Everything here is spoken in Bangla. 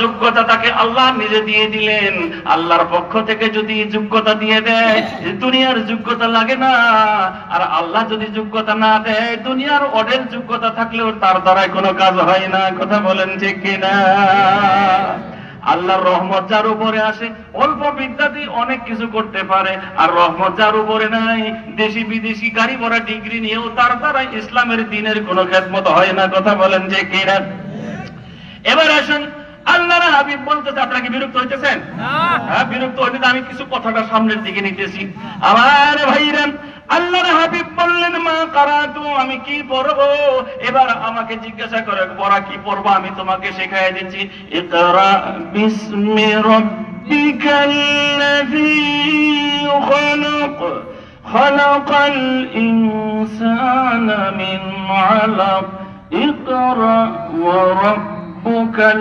যোগ্যতা তাকে আল্লাহ নিজে দিয়ে দিলেন। আল্লাহর পক্ষ থেকে যদি যোগ্যতা দিয়ে দেয়, দুনিয়ার যোগ্যতা লাগে না। আর আল্লাহ যদি যোগ্যতা না দেয়, দুনিয়ার অডেল যোগ্যতা থাকলেও তার দ্বারাই কোনো কাজ হয় না। কথা বলেন ঠিক কিনা? আল্লাহর রহমত যার উপরে আসে, অল্প বিদ্যা দিয়ে অনেক কিছু করতে পারে। আর রহমত যার উপরে নাই, দেশি বিদেশি গাড়ি ভরা ডিগ্রি নিয়েও তার দ্বারা ইসলামের দ্বীনের কোনো খেদমত হয় না। কথা বলেন যে কিনা? এবার আসুন, আল্লাহর হাবিব বলতেছে, আপনারা কি বিরক্ত হইতেছেন? হ্যাঁ, বিরক্ত হইলে আমি কিছু কথাটা সামনের দিকে নিতেছি। আমার ভাইরা, আল্লাহর হাবিব বললেন, মা কারাতু, আমি কি পড়বো? এবার আমাকে জিজ্ঞাসা করে, পড়া কি পড়বো? আমি তোমাকে শেখাই দিচ্ছি। ইকরা বিসমি রাব্বিকাল্লাযী খালাক, খালাকাল ইনসানা মিন আলাক, ইকরা ওয়া রাব্বুকাল